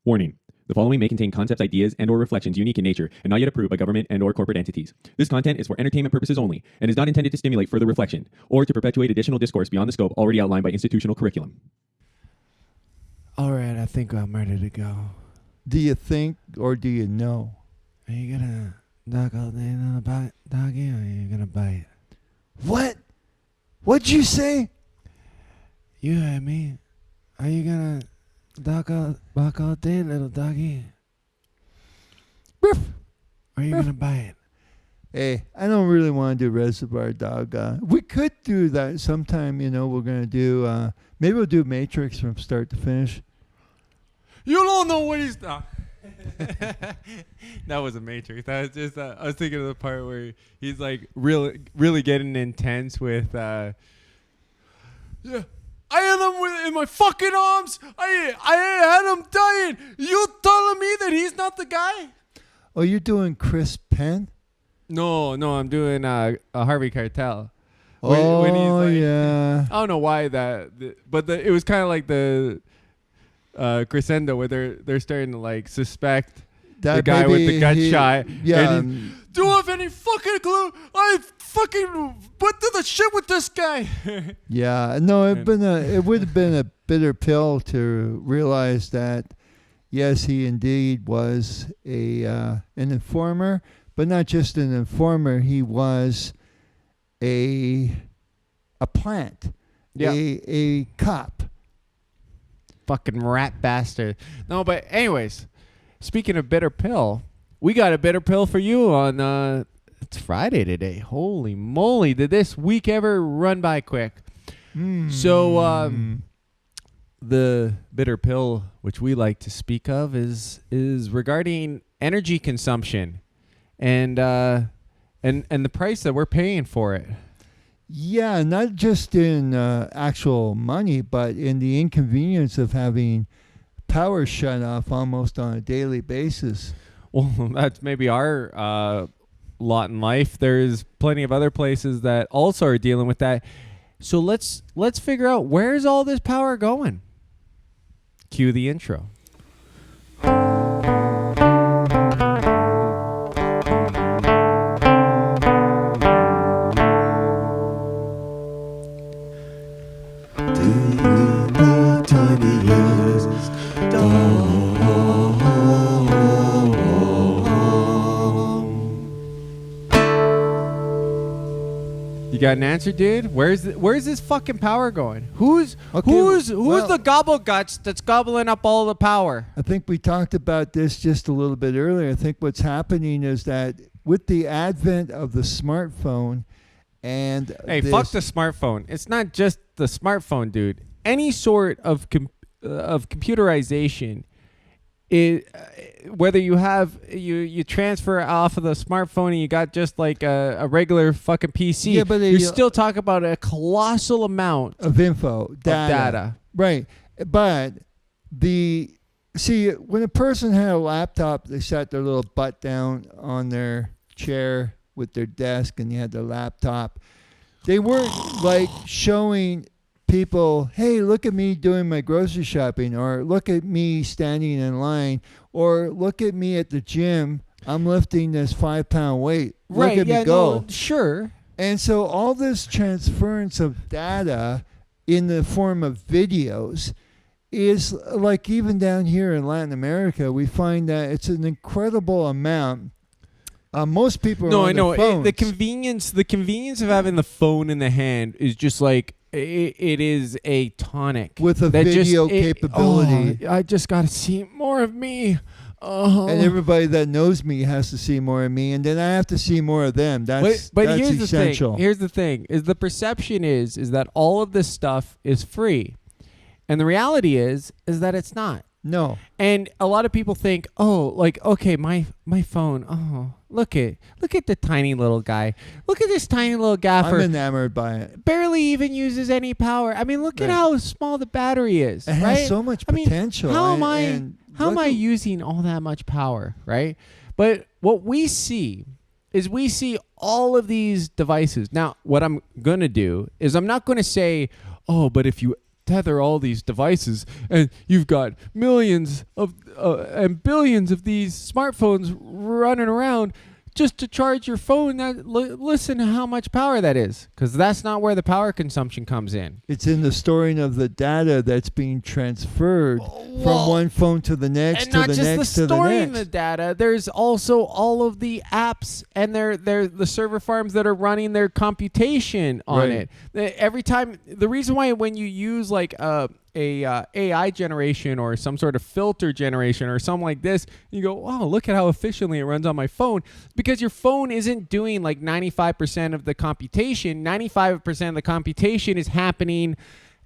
Warning. The following may contain concepts, ideas, and/or reflections unique in nature and not yet approved by government and/or corporate entities. This content is for entertainment purposes only and is not intended to stimulate further reflection or to perpetuate additional discourse beyond the scope already outlined by institutional curriculum. All right, I think I'm ready to go. Do you think or do you know? Are you gonna knock all day on the bite, doggy, or are you gonna bite? What? What'd you say? You heard me. Are you gonna bark all day, little doggy? Ruff. Or are you gonna bite? Hey, I don't really want to do Reservoir Dog. We could do that sometime, we're going to do, maybe we'll do Matrix from start to finish. You don't know what he's done. That was a Matrix. That was just, I was thinking of the part where he's like really getting intense with, yeah. I had him in my fucking arms. I had him dying. You telling me that he's not the guy? Oh, you're doing Chris Penn? No, I'm doing a Harvey Keitel. When he's like, yeah. I don't know why but it was kind of like the crescendo where they're starting to like suspect that the guy with the gut shot. Yeah. Do you have any fucking clue? I fucking went through the shit with this guy. Yeah, no, it would have been a bitter pill to realize that, yes, he indeed was an informer, but not just an informer. He was a plant, a cop. Fucking rat bastard. No, but anyways, speaking of bitter pill, we got a bitter pill for you on. It's Friday today. Holy moly! Did this week ever run by quick? So the bitter pill, which we like to speak of, is regarding energy consumption, and the price that we're paying for it. Yeah, not just in actual money, but in the inconvenience of having power shut off almost on a daily basis. Well, that's maybe our lot in life. There's plenty of other places that also are dealing with that. So let's figure out, where's all this power going? Cue the intro. You got an answer, dude? Where's this fucking power going? Who's the gobble guts that's gobbling up all the power? I think we talked about this just a little bit earlier. I think what's happening is that with the advent of the smartphone and fuck the smartphone. It's not just the smartphone, dude. Any sort of computerization, whether you have you transfer off of the smartphone and you got just like a regular fucking PC, yeah, but you're still talking about a colossal amount of data. Right. But when a person had a laptop, they sat their little butt down on their chair with their desk and you had their laptop. They weren't like showing people, hey, look at me doing my grocery shopping, or look at me standing in line, or look at me at the gym. I'm lifting this 5-pound weight. Right, look at me go. No, sure. And so all this transference of data in the form of videos is like, even down here in Latin America, we find that it's an incredible amount. Most people are on their phones. The convenience of having the phone in the hand is just like, it is a tonic with a video capability. I just got to see more of me. And everybody that knows me has to see more of me, and then I have to see more of them. That's here's essential. Here's the thing: is the perception is that all of this stuff is free, and the reality is that it's not. No. And a lot of people think, okay, my phone. Look at the tiny little guy. Look at this tiny little gaffer. I'm enamored by it. Barely even uses any power. I mean, look at how small the battery is. It has so much potential. I mean, how am I using all that much power, right? But what we see is all of these devices. Now, what I'm going to do is I'm not going to say, but if you tether all these devices, and you've got millions of and billions of these smartphones running around just to charge your phone. Listen to how much power that is, because that's not where the power consumption comes in. It's in the storing of the data that's being transferred from one phone to the next, and to not the just next, the to the storing next. the data. There's also all of the apps and they're the server farms that are running their computation on Right. it. Every time, the reason why when you use like a AI generation or some sort of filter generation or something like this, you go, oh, look at how efficiently it runs on my phone, because your phone isn't doing like 95% of the computation. 95% of the computation is happening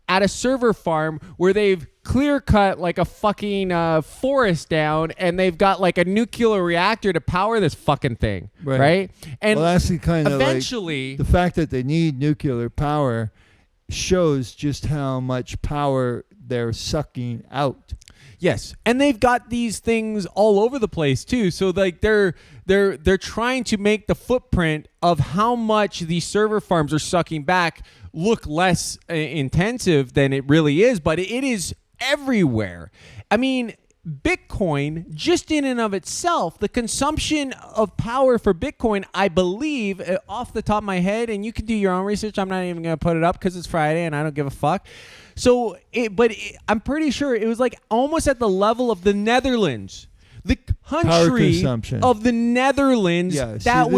at a server farm where they've clear cut like a fucking forest down, and they've got like a nuclear reactor to power this fucking thing, right? And well, that's the kind of eventually, the fact that they need nuclear power shows just how much power they're sucking out. yes, and they've got these things all over the place too. So like they're trying to make the footprint of how much these server farms are sucking back look less intensive than it really is, but it is everywhere. I mean, Bitcoin, just in and of itself, the consumption of power for Bitcoin, I believe, off the top of my head, and you can do your own research. I'm not even going to put it up because it's Friday and I don't give a fuck. So, I'm pretty sure it was like almost at the level of the Netherlands. The country consumption of the Netherlands, Yeah, that see,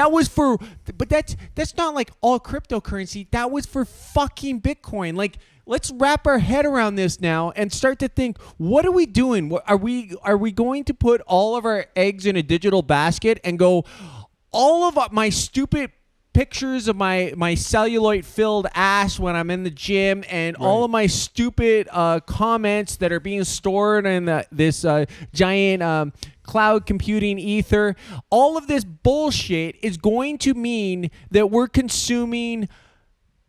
was for, but that's not like all cryptocurrency. That was for fucking Bitcoin. Like, let's wrap our head around this now and start to think, what are we doing? Are we going to put all of our eggs in a digital basket and go, all of my stupid pictures of my cellulite filled ass when I'm in the gym, and all of my stupid comments that are being stored in this giant cloud computing ether, all of this bullshit is going to mean that we're consuming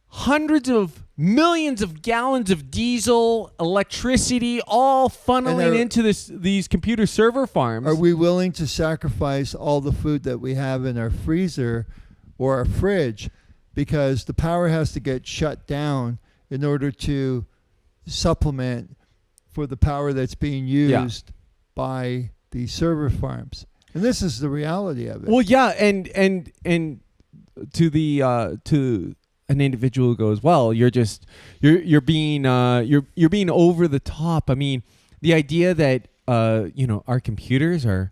hundreds of millions of gallons of diesel, electricity, all funneling into these computer server farms. Are we willing to sacrifice all the food that we have in our freezer or our fridge, because the power has to get shut down in order to supplement for the power that's being used by the server farms? And this is the reality of it. Well, yeah, and to the to an individual who goes, well, you're being over the top. I mean, the idea that our computers are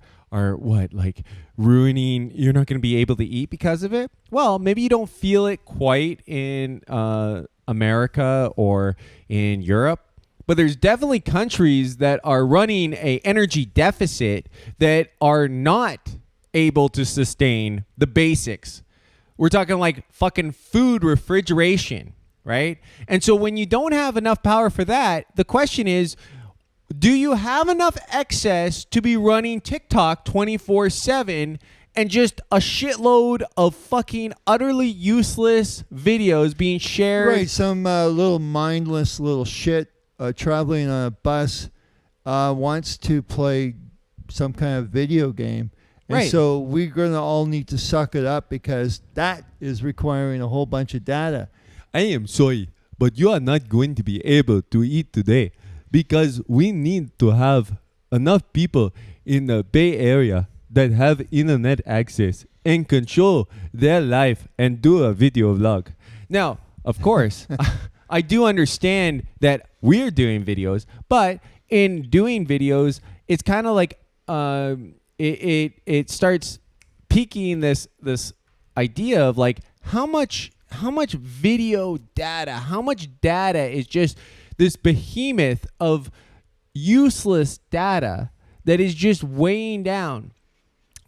what, like, ruining, you're not going to be able to eat because of it. Well, maybe you don't feel it quite in America or in Europe, but there's definitely countries that are running a energy deficit that are not able to sustain the basics. We're talking like fucking food refrigeration, right? And so when you don't have enough power for that, the question is, do you have enough excess to be running TikTok 24/7 and just a shitload of fucking utterly useless videos being shared? Right, some little mindless little shit traveling on a bus wants to play some kind of video game. And Right. so we're going to all need to suck it up, because that is requiring a whole bunch of data. I am sorry, but you are not going to be able to eat today, because we need to have enough people in the Bay Area that have internet access and control their life and do a video vlog. Now, of course, I do understand that we're doing videos, but in doing videos, it's kind of like it starts piquing this idea of like how much video data, how much data is just this behemoth of useless data that is just weighing down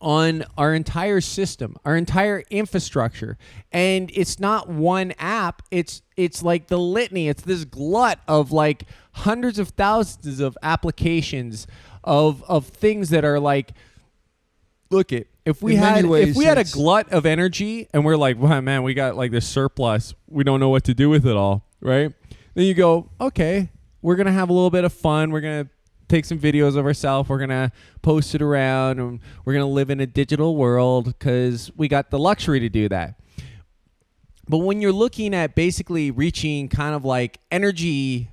on our entire system, our entire infrastructure. And it's not one app, it's like the litany, it's this glut of like hundreds of thousands of applications of things that are like, look, if we In many had ways, a it's- glut of energy and we're like, wow, man, we got like this surplus, we don't know what to do with it all, right? Then you go, okay, we're gonna have a little bit of fun, we're gonna take some videos of ourselves, we're gonna post it around, and we're gonna live in a digital world because we got the luxury to do that. But when you're looking at basically reaching kind of like energy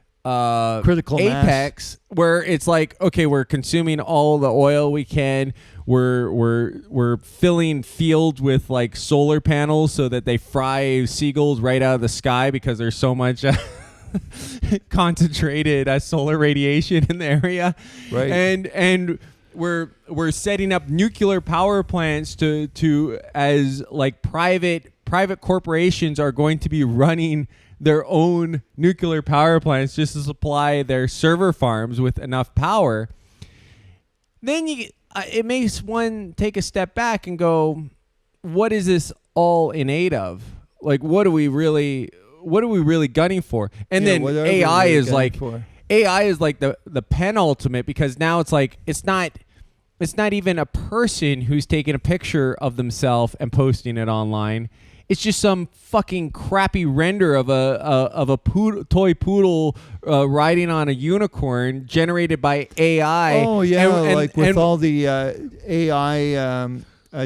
Critical mass. apex where it's like, okay, we're consuming all the oil we can. We're filling fields with like solar panels so that they fry seagulls right out of the sky because there's so much concentrated solar radiation in the area. Right. And we're setting up nuclear power plants to as like private corporations are going to be running their own nuclear power plants just to supply their server farms with enough power. Then it makes one take a step back and go, what is this all in aid of? Like, what are we really gunning for? And then AI is like the penultimate, because now it's like it's not even a person who's taking a picture of themselves and posting it online. It's just some fucking crappy render of a toy poodle riding on a unicorn generated by AI. Oh yeah, with all the AI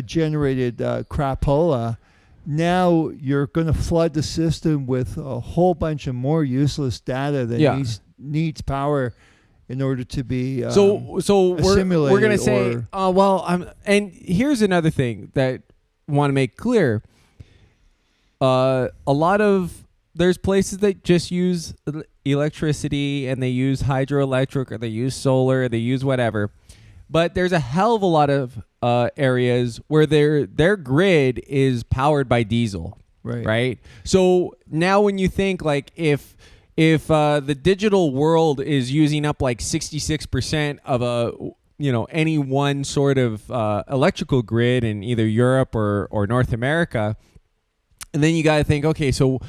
generated crapola. Now you're going to flood the system with a whole bunch of more useless data that needs power in order to be so we're going to say, and here's another thing that I want to make clear. There's places that just use electricity and they use hydroelectric or they use solar, or they use whatever. But there's a hell of a lot of areas where their grid is powered by diesel. Right. So now when you think like if the digital world is using up like 66% of any one sort of electrical grid in either Europe or North America. And then you got to think, okay, so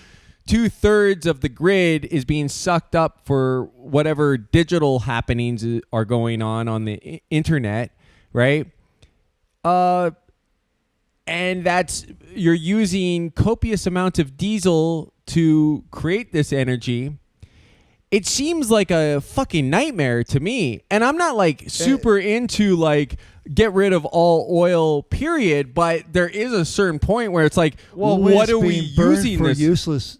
2/3 of the grid is being sucked up for whatever digital happenings are going on the internet, right? And you're using copious amounts of diesel to create this energy. It seems like a fucking nightmare to me. And I'm not like super into like get rid of all oil, period. But there is a certain point where it's like, what are we using for this useless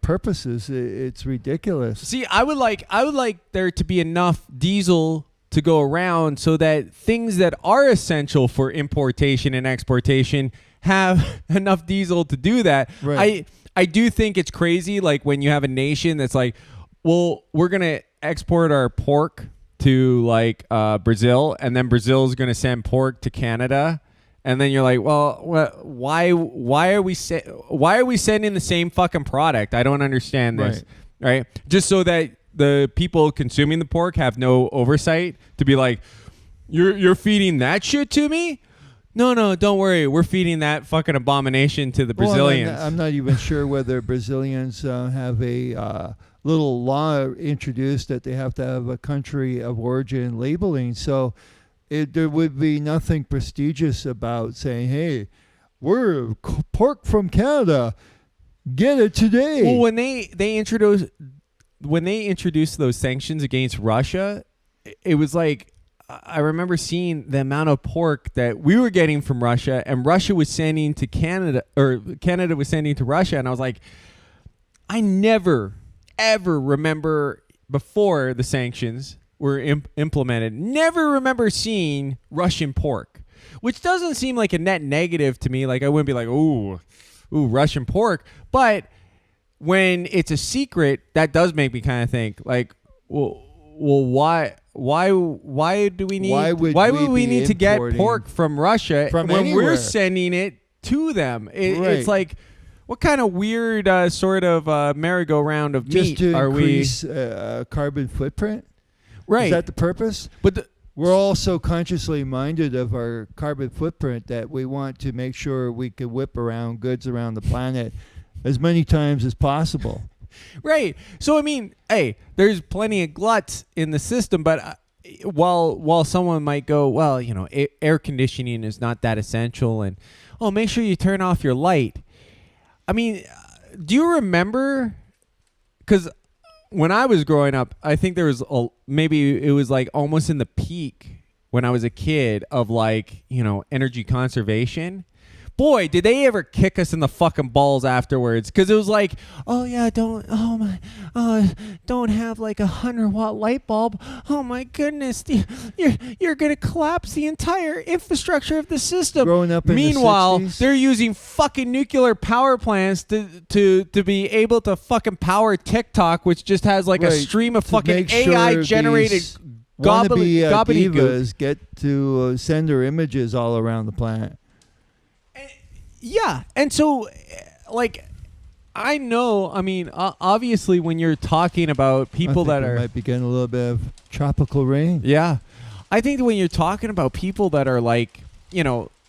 purposes? It's ridiculous. See, I would like there to be enough diesel to go around so that things that are essential for importation and exportation have enough diesel to do that. Right. I do think it's crazy, like when you have a nation that's like, well, we're going to export our pork to like Brazil, and then Brazil is going to send pork to Canada. And then you're like, well, why are we sending the same fucking product? I don't understand this. Right? Just so that the people consuming the pork have no oversight to be like, you're feeding that shit to me? No, don't worry. We're feeding that fucking abomination to the Brazilians. I'm not even sure whether Brazilians have a little law introduced that they have to have a country of origin labeling. So there would be nothing prestigious about saying, hey, we're pork from Canada. Get it today. Well, when they introduced those sanctions against Russia, it was like, I remember seeing the amount of pork that we were getting from Russia, and Russia was sending to Canada, or Canada was sending to Russia. And I was like, I never, ever remember before the sanctions were implemented, never remember seeing Russian pork, which doesn't seem like a net negative to me. Like I wouldn't be like, ooh, Russian pork. But when it's a secret, that does make me kind of think like, well, why do we need? Why would we need to get pork from Russia when anywhere? We're sending it to them? Right. It's like, what kind of weird sort of merry-go-round of just meat to are increase carbon footprint? Right. Is that the purpose? But we're all so consciously minded of our carbon footprint that we want to make sure we can whip around goods around the planet as many times as possible. Right. So, I mean, hey, there's plenty of gluts in the system, but while someone might go, well, air conditioning is not that essential, and, make sure you turn off your light. I mean, do you remember? Because when I was growing up, I think there was maybe it was like almost in the peak when I was a kid of like, energy conservation. boy, did they ever kick us in the fucking balls afterwards. Because it was like, oh, yeah, don't have like 100-watt light bulb. Oh, my goodness. You're going to collapse the entire infrastructure of the system. Growing up in Meanwhile, the 60s. they're using fucking nuclear power plants to be able to fucking power TikTok, which just has like a Right, stream of to fucking make sure AI-generated these wannabe gobbledygook. divas get to send their images all around the planet. Yeah, and so, like, I know. I mean, obviously, when you're talking about people I think that we are, might be getting a little bit of tropical rain. yeah, I think that when you're talking about people that are like,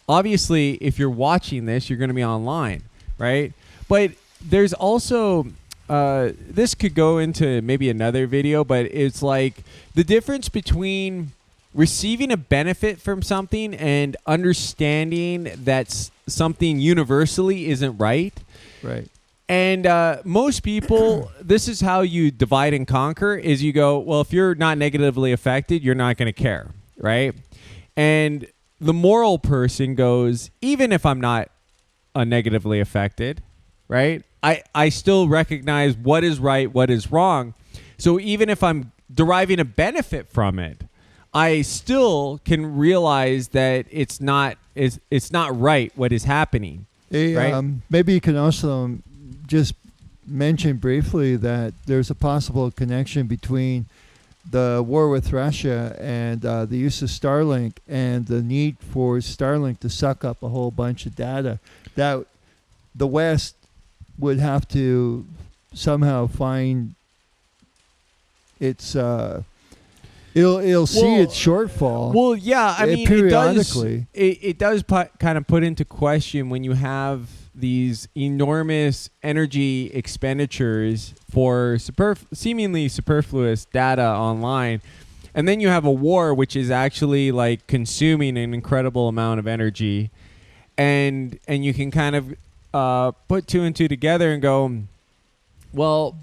obviously, if you're watching this, you're going to be online, right? But there's also, this could go into maybe another video, but it's like the difference between receiving a benefit from something and understanding that something universally isn't right. Right. And most people, this is how you divide and conquer, is you go, well, if you're not negatively affected, you're not going to care, right? And the moral person goes, even if I'm not negatively affected, right? I still recognize what is right, what is wrong. So even if I'm deriving a benefit from it, I still can realize that it's not right what is happening. Right? Maybe you can also just mention briefly that there's a possible connection between the war with Russia and the use of Starlink and the need for Starlink to suck up a whole bunch of data that the West would have to somehow find its it'll see its shortfall. Well, yeah, I mean, periodically. It does kind of put into question when you have these enormous energy expenditures for seemingly superfluous data online, and then you have a war which is actually like consuming an incredible amount of energy, and you can kind of put two and two together and go, well,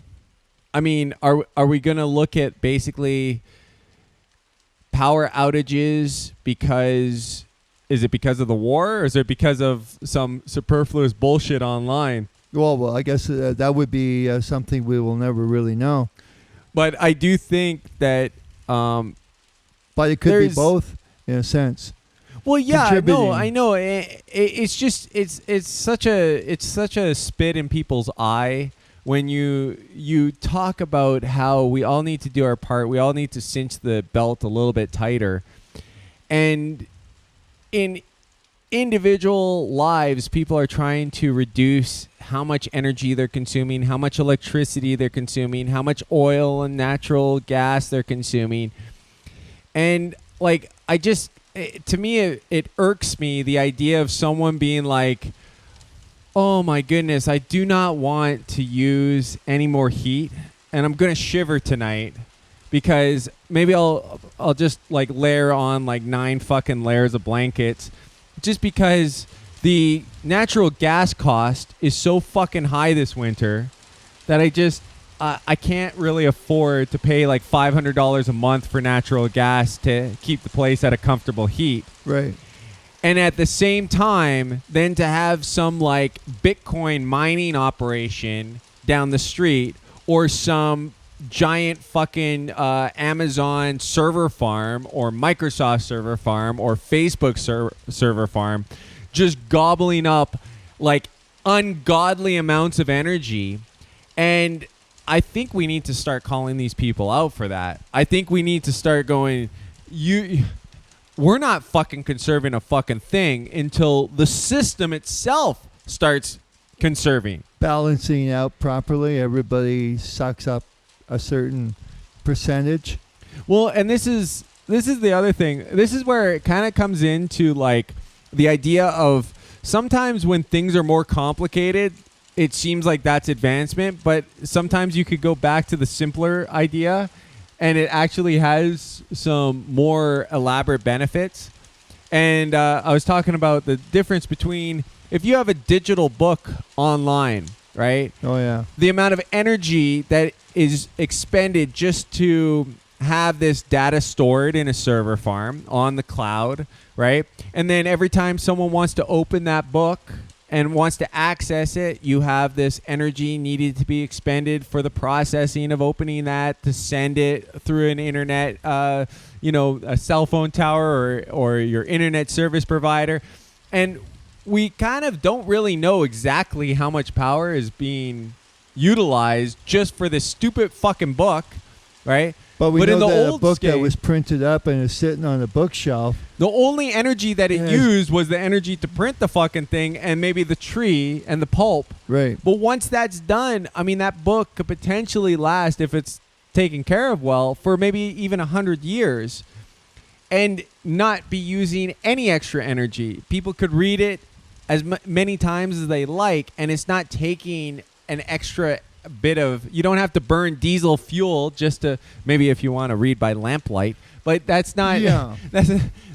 I mean, are we going to look at basically power outages because of the war, or is it because of some superfluous bullshit online? Well, I guess that would be something we will never really know. But I do think that, but it could be both in a sense. Well, yeah, no, Contributing. I know. It's just it's such a spit in people's eye when you talk about how we all need to do our part. We all need to cinch the belt a little bit tighter, and in individual lives, people are trying to reduce how much energy they're consuming, how much electricity they're consuming, how much oil and natural gas they're consuming. And like, to me, it irks me, the idea of someone being like, oh my goodness, I do not want to use any more heat, and I'm going to shiver tonight because maybe I'll just like layer on like 9 fucking layers of blankets just because the natural gas cost is so fucking high this winter that I can't really afford to pay like $500 a month for natural gas to keep the place at a comfortable heat. Right. And at the same time, then to have some like Bitcoin mining operation down the street or some giant fucking Amazon server farm or Microsoft server farm or Facebook server farm just gobbling up like ungodly amounts of energy. And I think we need to start calling these people out for that. I think we need to start going, we're not fucking conserving a fucking thing until the system itself starts conserving. Balancing out properly, everybody sucks up a certain percentage. Well, and this is the other thing. This is where it kind of comes into like the idea of sometimes when things are more complicated, it seems like that's advancement, but sometimes you could go back to the simpler idea and it actually has some more elaborate benefits. And I was talking about the difference between if you have a digital book online, right? Oh, yeah. The amount of energy that is expended just to have this data stored in a server farm on the cloud, right? And then every time someone wants to open that book and wants to access it, you have this energy needed to be expended for the processing of opening that to send it through an internet, a cell phone tower or your internet service provider. And we kind of don't really know exactly how much power is being utilized just for this stupid fucking book, right? But we know in the that a old book that skate- was printed up and is sitting on a bookshelf. The only energy that it Yeah. used was the energy to print the fucking thing and maybe the tree and the pulp. Right. But once that's done, I mean, that book could potentially last, if it's taken care of well, for maybe even 100 years and not be using any extra energy. People could read it as many times as they like, and it's not taking an extra bit of, you don't have to burn diesel fuel just to, maybe if you want to read by lamplight, but that's not, Yeah.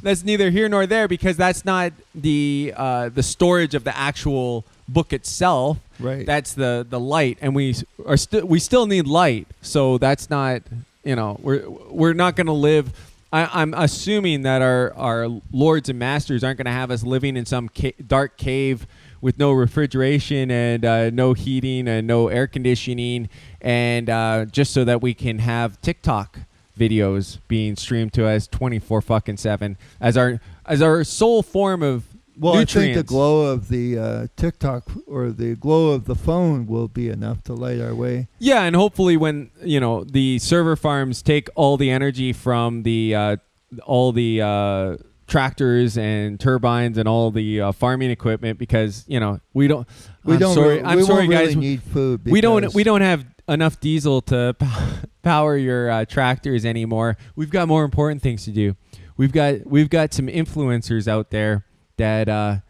that's neither here nor there, because that's not the storage of the actual book itself. Right. That's the light, and we still need light. So that's not, we're not going to live. I'm assuming that our lords and masters aren't going to have us living in some dark cave with no refrigeration and no heating and no air conditioning, and just so that we can have TikTok videos being streamed to us 24/7 as our sole form of Well, nutrients. I think the glow of the TikTok or the glow of the phone will be enough to light our way. Yeah, and hopefully when the server farms take all the energy from all the tractors and turbines and all the farming equipment, because we don't. We I'm don't. sorry, I'm we sorry, won't guys. really need food. We don't because- have enough diesel to power your tractors anymore. We've got more important things to do. We've got some influencers out there that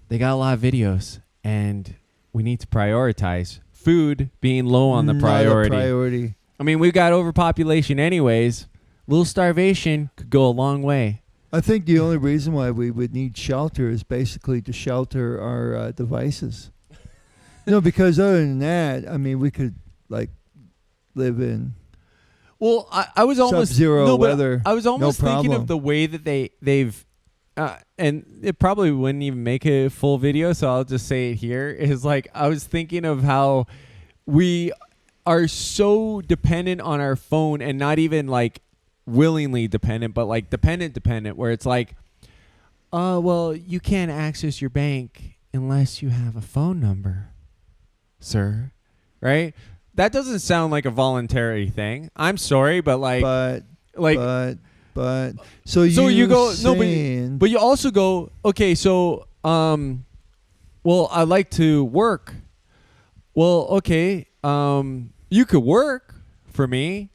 they got a lot of videos, and we need to prioritize food being low on the Not a priority. priority. I mean, we've got overpopulation anyways. A little starvation could go a long way. I think the only reason why we would need shelter is basically to shelter our devices. Because other than that, I mean, we could live in Well, I was almost sub-zero no, but weather. I was almost thinking problem. of the way that they've and it probably wouldn't even make a full video, so I'll just say it here. Is I was thinking of how we are so dependent on our phone, and not even willingly dependent, but dependent, where it's well, you can't access your bank unless you have a phone number, sir, right? That doesn't sound like a voluntary thing. I'm sorry, but but so you go saying, but you also go, okay, so well, I like to work. Well, okay, you could work for me,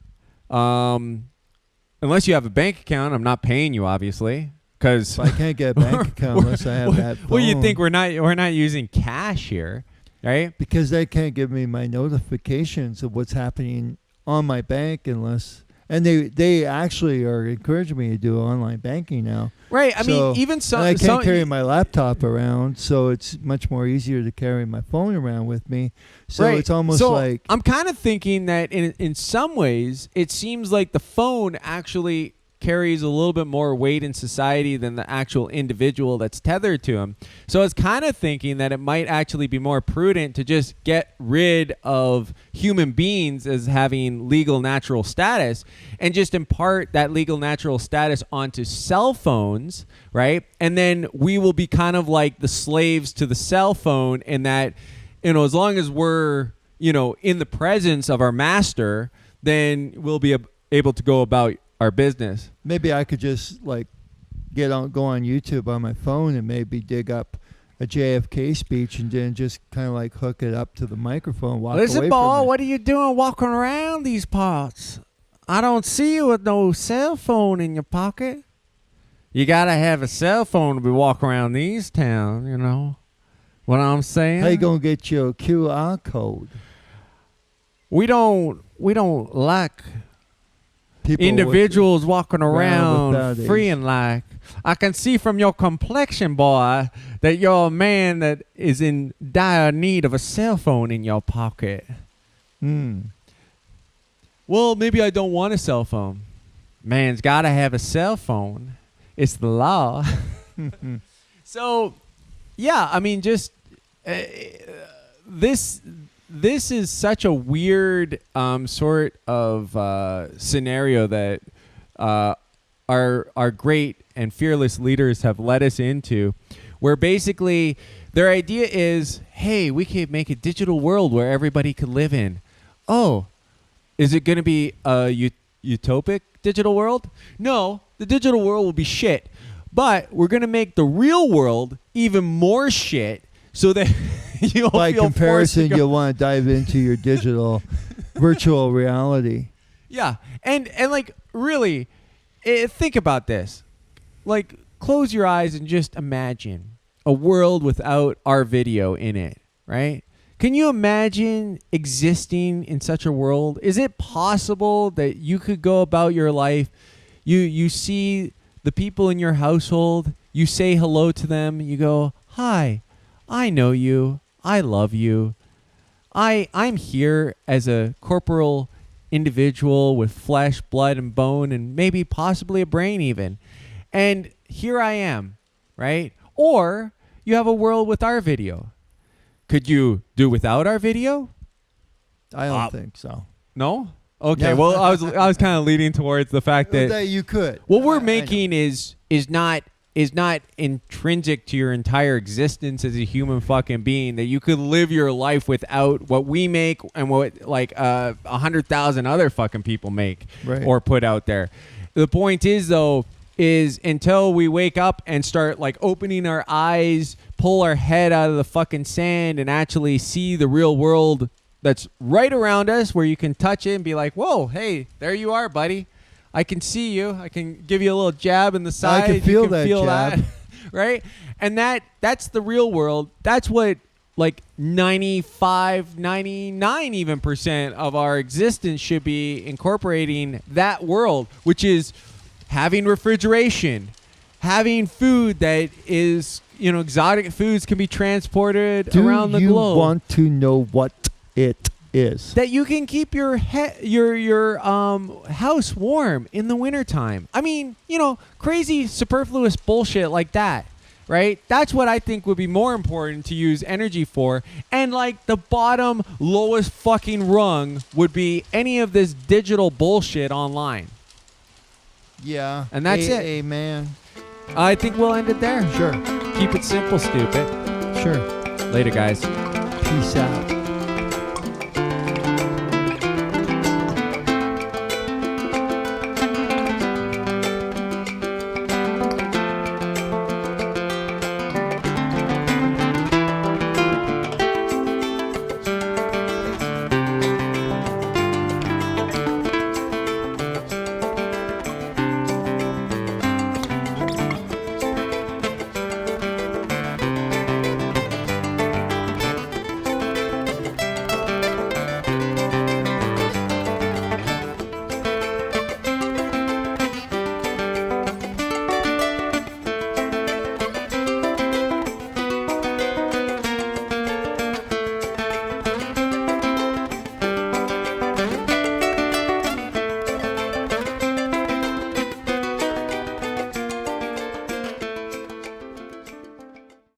unless you have a bank account. I'm not paying you, obviously, because I can't get a bank account unless I have that phone. Well, you think we're not using cash here, right? Because they can't give me my notifications of what's happening on my bank unless, and they actually are encouraging me to do online banking now. Right. I So- mean, even some. And I can't carry my laptop around, so it's much more easier to carry my phone around with me. So right. it's almost So like I'm kind of thinking that in some ways it seems like the phone actually carries a little bit more weight in society than the actual individual that's tethered to him. So I was kind of thinking that it might actually be more prudent to just get rid of human beings as having legal natural status and just impart that legal natural status onto cell phones, right? And then we will be kind of like the slaves to the cell phone, in that, as long as we're, in the presence of our master, then we'll be able to go about our business. maybe I could just go on YouTube on my phone and maybe dig up a JFK speech and then just kind of hook it up to the microphone. Walk Listen, away boy, from it. what are you doing walking around these parts? I don't see you with no cell phone in your pocket. You gotta have a cell phone to be walking around these towns, what I'm saying? How you gonna get your QR code? We don't like People individuals walking around without free age. and like. I can see from your complexion, boy, that you're a man that is in dire need of a cell phone in your pocket. Hmm. Well, maybe I don't want a cell phone. Man's got to have a cell phone. It's the law. So, yeah, I mean, just this is such a weird sort of scenario that our great and fearless leaders have led us into, where basically their idea is, hey, we could make a digital world where everybody could live in. Oh, is it going to be a utopic digital world? No, the digital world will be shit. But we're going to make the real world even more shit so that you'll By feel comparison, forced to you'll want to dive into your digital virtual reality. Yeah. And like, really, think about this. Like, close your eyes and just imagine a world without our video in it, right? Can you imagine existing in such a world? Is it possible that you could go about your life, you see the people in your household, you say hello to them, you go, hi, I know you, I love you. I'm here as a corporal individual with flesh, blood, and bone, and maybe possibly a brain even. And here I am, right? Or you have a world with our video. Could you do without our video? I don't think so. No? Okay. No. Well, I was kind of leading towards the fact that you could. what we're I know. making is not intrinsic to your entire existence as a human fucking being, that you could live your life without what we make and what like 100,000 other fucking people make Right. or put out there. The point is, though, is until we wake up and start like opening our eyes, pull our head out of the fucking sand and actually see the real world that's right around us, where you can touch it and be like, whoa, hey, there you are, buddy. I can see you. I can give you a little jab in the side. can feel you can that feel jab. that, right? And that's the real world. That's what like 95, 99 even % of our existence should be incorporating, that world, which is having refrigeration, having food that is, exotic foods can be transported around the Do you globe. want to know what it is? That you can keep your house warm in the wintertime. I mean, crazy superfluous bullshit like that, right? That's what I think would be more important to use energy for. And like the bottom lowest fucking rung would be any of this digital bullshit online. Yeah. And that's it. Amen. I think we'll end it there. Sure. Keep it simple, stupid. Sure. Later, guys. Peace out.